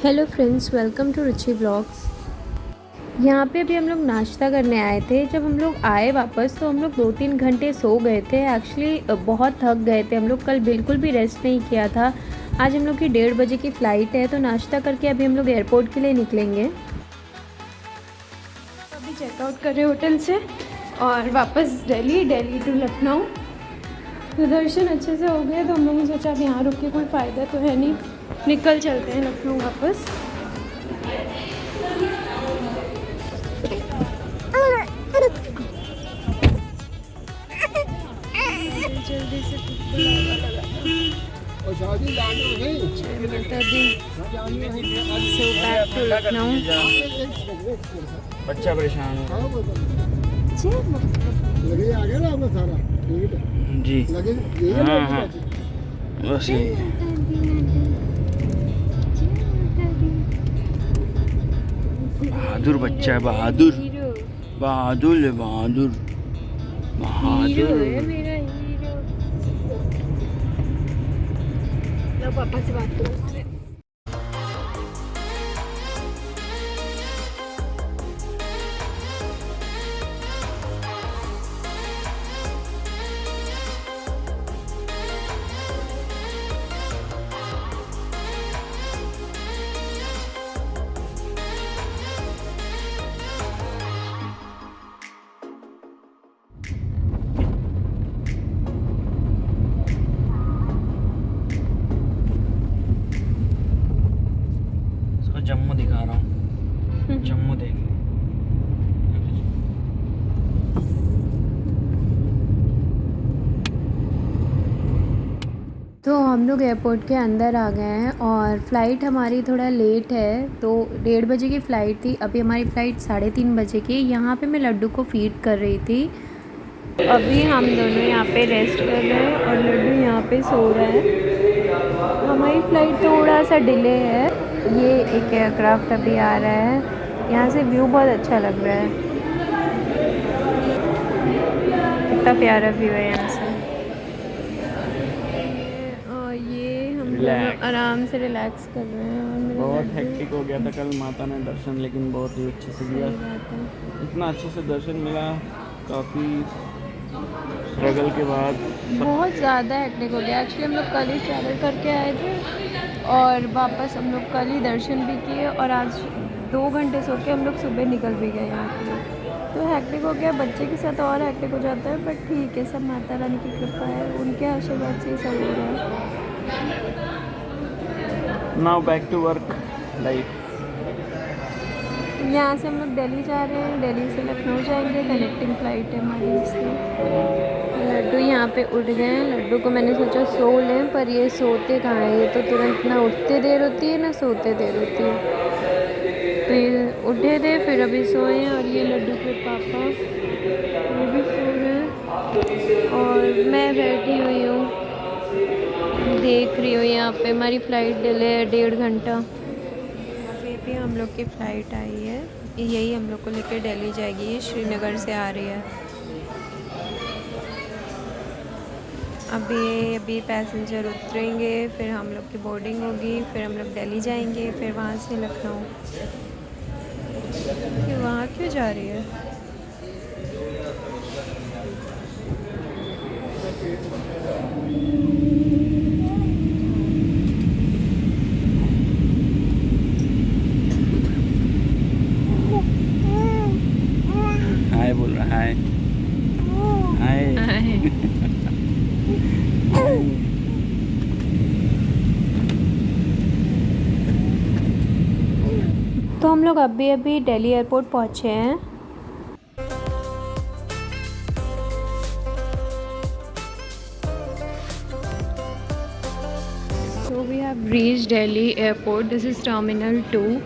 Hello friends, welcome to Ruchi vlogs. यहाँ पे अभी हम लोग नाश्ता करने आए थे। जब हम लोग आए वापस तो हम लोग 2-3 घंटे सो गए थे। एक्चुअली बहुत थक गए थे हम लोग। कल बिल्कुल भी रेस्ट नहीं किया था। आज हम लोग की 1:30 बजे की फ़्लाइट है, तो नाश्ता करके अभी हम लोग एयरपोर्ट के लिए निकलेंगे। अभी चेकआउट कर रहे होटल से और वापस दिल्ली टू लखनऊ। तो दर्शन अच्छे से हो गए, तो हम लोगों ने सोचा अब यहाँ रुक के कोई फ़ायदा तो है नहीं, निकल चलते हैं लखनऊ वापस। जल्दी से सो बैक टू लखनऊ। बच्चा परेशान हो लगे आ गया ना आपका सारा जी। लगे हाँ बस यही है। बहादुर बच्चा है, बहादुर बहादुर है, बहादुर हीरो है बहादुर। मेरा हीरो। लो पापा से बात करो। इसको जम्मू दिखा रहा हूँ, जम्मू देख। तो हम लोग एयरपोर्ट के अंदर आ गए हैं और फ़्लाइट हमारी थोड़ा लेट है। तो 1:30 बजे की फ़्लाइट थी, अभी हमारी फ़्लाइट 3:30 बजे की। यहाँ पे मैं लड्डू को फ़ीड कर रही थी। अभी हम दोनों यहाँ पे रेस्ट कर रहे हैं और लड्डू यहाँ पे सो रहा है। हमारी फ़्लाइट थोड़ा सा डिले है। ये एक एयरक्राफ्ट अभी आ रहा है। यहाँ से व्यू बहुत अच्छा लग रहा है। कितना प्यारा व्यू है यहाँ से। और ये हम दोनों Relax. आराम से रिलैक्स कर रहे हैं। और मेरा बहुत लड्डू- हेक्टिक हो गया था कल माता ने दर्शन, लेकिन बहुत ही अच्छे से दिया। सही बात है। इतना अच्छे से दर्शन मिला, काफ़ी स्ट्रगल के बाद। बहुत ज़्यादा हेक्टिक हो गया। एक्चुअली हम लोग कल ही ट्रैवल करके आए थे और वापस हम लोग कल ही दर्शन भी किए और आज 2 घंटे सो के हम लोग सुबह निकल भी गए यहाँ के लिए। तो हेक्टिक हो गया। बच्चे के साथ और हेक्टिक हो जाता है, बट ठीक है, सब माता रानी की कृपा है, उनके आशीर्वाद से ही सब हो रहा है। Now back to work life. यहाँ से हम लोग दिल्ली जा रहे हैं, दिल्ली से लखनऊ जाएंगे। कनेक्टिंग फ़्लाइट है हमारी इसलिए। लड्डू यहाँ पे उठ गए हैं। लड्डू को मैंने सोचा सो लें, पर ये सोते कहाँ हैं। ये तो तुरंत ना उठते देर होती है ना सोते देर होती है। तो ये उठे थे फिर अभी सोए हैं। और ये लड्डू के पापा ये भी सो रहे हैं और मैं बैठी हुई हूँ, देख रही हूँ। यहाँ पे हमारी फ़्लाइट डिले है 1.5 घंटा। अभी भी हम लोग की फ़्लाइट आई है, यही हम लोग को लेकर दिल्ली जाएगी। ये श्रीनगर से आ रही है। अभी पैसेंजर उतरेंगे, फिर हम लोग की बोर्डिंग होगी, फिर हम लोग दिल्ली जाएंगे, फिर वहाँ से लखनऊ। कि वहाँ क्यों जा रही है? हाय बोल रहा है, हाय। तो हम लोग अभी दिल्ली एयरपोर्ट पहुँचे हैं। So we have reached Delhi airport. This is Terminal 2.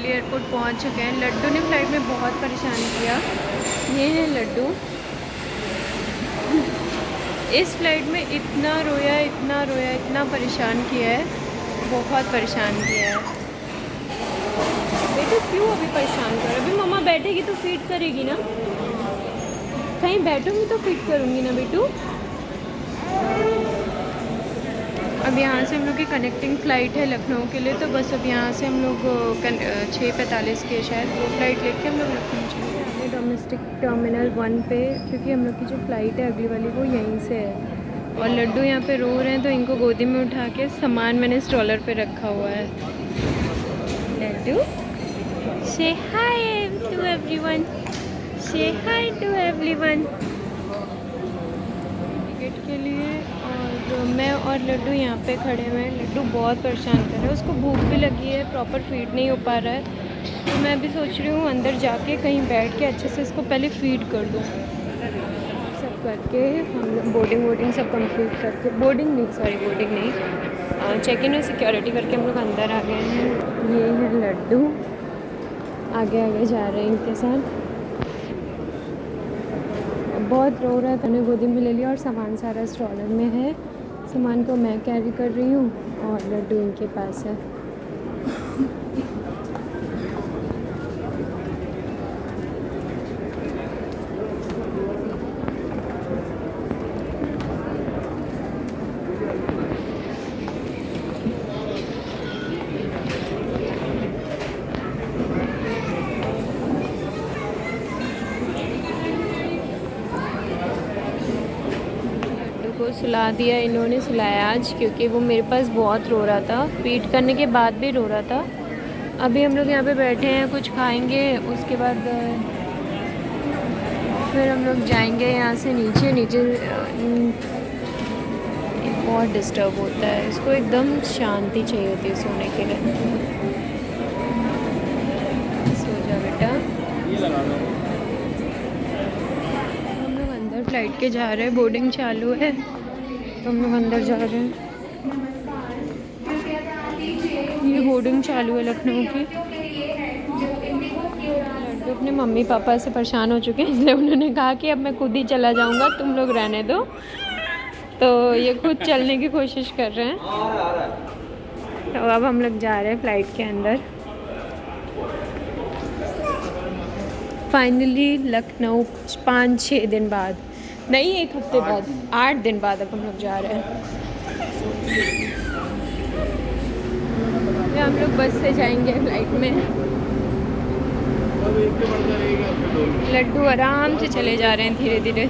Delhi airport पहुंच चुके हैं। लड्डू ने फ़्लाइट में बहुत परेशान किया। ये है लड्डू। इस फ़्लाइट में इतना रोया, इतना परेशान किया है, बहुत परेशान किया है। बेटू क्यों अभी परेशान कर? अभी मम्मा बैठेगी तो फीड करेगी ना, कहीं बैठूंगी तो फीड करूँगी ना बेटू। अब यहाँ से हम लोग की कनेक्टिंग फ़्लाइट है लखनऊ के लिए, तो बस अब यहाँ से हम लोग 6:45 के शायद वो फ़्लाइट लेके हम लोग लखनऊ चले जाएंगे डोमेस्टिक टर्मिनल 1 पे, क्योंकि हम लोग की जो फ़्लाइट है अगली वाली वो यहीं से है। और लड्डू यहाँ पे रो रहे हैं, तो इनको गोदी में उठा के सामान मैंने स्ट्रॉलर पे रखा हुआ है। लड्डू से हाय टू एवरीवन, से हाय टू एवरीवन। टिकट के लिए और मैं और लड्डू यहाँ पे खड़े हुए हैं। लड्डू बहुत परेशान कर रहा है, उसको भूख भी लगी है, प्रॉपर फीड नहीं हो पा रहा है। तो मैं भी सोच रही हूँ अंदर जाके कहीं बैठ के अच्छे से इसको पहले फीड कर दूँ। सब करके हम बोर्डिंग सब कंप्लीट करके, बोर्डिंग नहीं, चेक इन और सिक्योरिटी करके हम लोग अंदर आ गए हैं। ये है लड्डू, आगे जा रहे हैं इनके साथ। बहुत रो रहा है, मैंने गोदी में ले लिया और सामान सारा स्ट्रॉलर में है। सामान को मैं कैरी कर रही हूँ और लड्डू इनके पास है। को सुला दिया, इन्होंने सुलाया आज, क्योंकि वो मेरे पास बहुत रो रहा था, फीड करने के बाद भी रो रहा था। अभी हम लोग यहाँ पे बैठे हैं, कुछ खाएंगे, उसके बाद फिर हम लोग जाएंगे यहाँ से नीचे। बहुत डिस्टर्ब होता है, इसको एकदम शांति चाहिए होती है सोने के लिए। सो जा बेटा। फ्लाइट के जा रहे हैं, बोर्डिंग चालू है तो हम लोग अंदर जा रहे हैं। ये बोर्डिंग चालू है लखनऊ की। लड्डू अपने मम्मी पापा से परेशान हो चुके हैं, इसलिए उन्होंने कहा कि अब मैं खुद ही चला जाऊंगा, तुम लोग रहने दो। तो ये खुद चलने की कोशिश कर रहे हैं। तो अब हम लोग जा रहे हैं फ्लाइट के अंदर। फाइनली लखनऊ 5-6 दिन बाद, नहीं 1 हफ्ते बाद, 8 दिन बाद अब हम लोग जा रहे हैं। हम लोग बस से जाएंगे फ्लाइट में। लड्डू आराम से चले जा रहे हैं धीरे धीरे।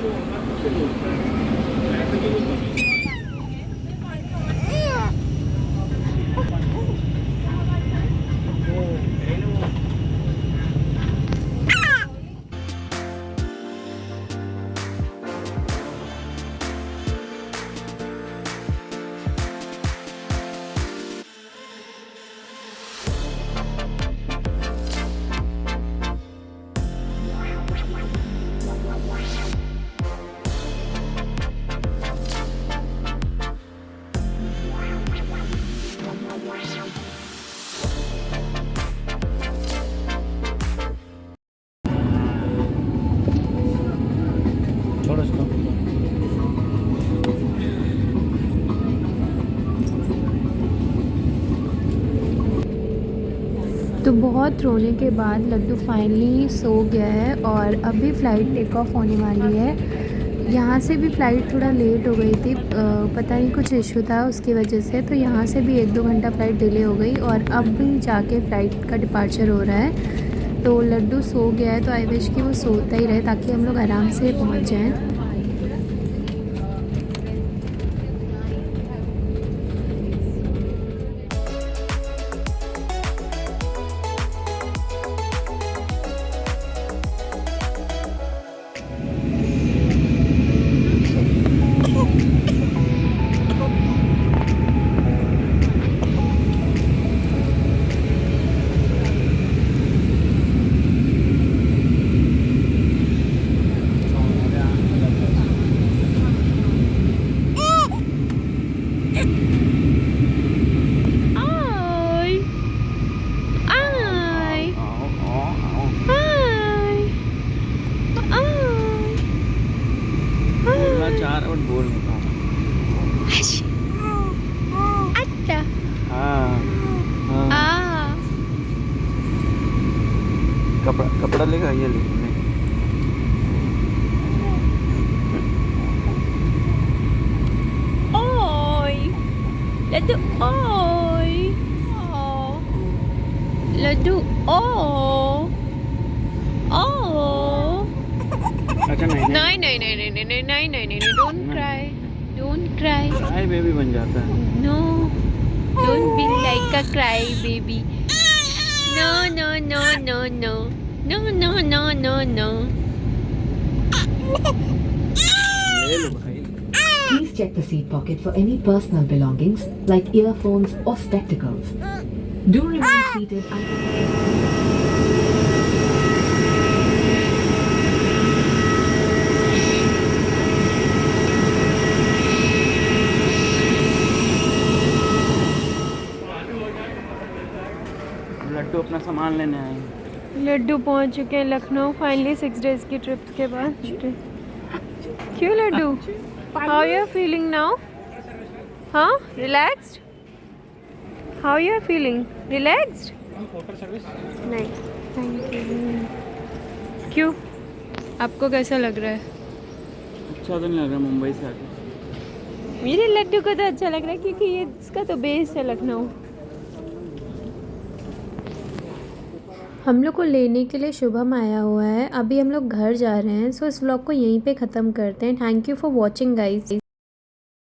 तो बहुत रोने के बाद लड्डू फाइनली सो गया है और अभी फ़्लाइट टेक ऑफ होने वाली है। यहाँ से भी फ़्लाइट थोड़ा लेट हो गई थी, पता नहीं कुछ इशू था उसकी वजह से, तो यहाँ से भी 1-2 घंटा फ़्लाइट डिले हो गई और अब भी जाके फ़्लाइट का डिपार्चर हो रहा है। तो लड्डू सो गया है, तो आई विश कि वो सोता ही रहे ताकि हम लोग आराम से पहुँच जाएँ। चाह रहा बट बोल नहीं पा रहा। अच्छा हाँ हाँ कपड़ा लेगा ये ले। ओय लड्डू ओय लड्डू ओ अच्छा नहीं नहीं नहीं नहीं नहीं नहीं नहीं नहीं नहीं नहीं डोंट क्राई क्राई बेबी बन जाता है। No don't be like a cry baby no no no no no no no no no no ले लो भाई। Please check the seat pocket for any personal belongings like earphones or spectacles. Do remain seated until... Laddu अपना सामान लेने आए। लड्डू पहुंच चुके हैं लखनऊ फाइनली 6 डेज की ट्रिप के बाद। क्यों Laddu how you are feeling now हाँ relaxed how you are feeling relaxed नहीं थैंक यू क्यों आपको कैसा लग रहा है अच्छा तो नहीं लग रहा मुंबई से आके। मेरे लड्डू को तो अच्छा लग रहा है क्योंकि ये इसका तो बेस है लखनऊ। हम लोग को लेने के लिए शुभम आया हुआ है। अभी हम लोग घर जा रहे हैं। सो इस व्लॉग को यहीं पे ख़त्म करते हैं। Thank you for watching guys.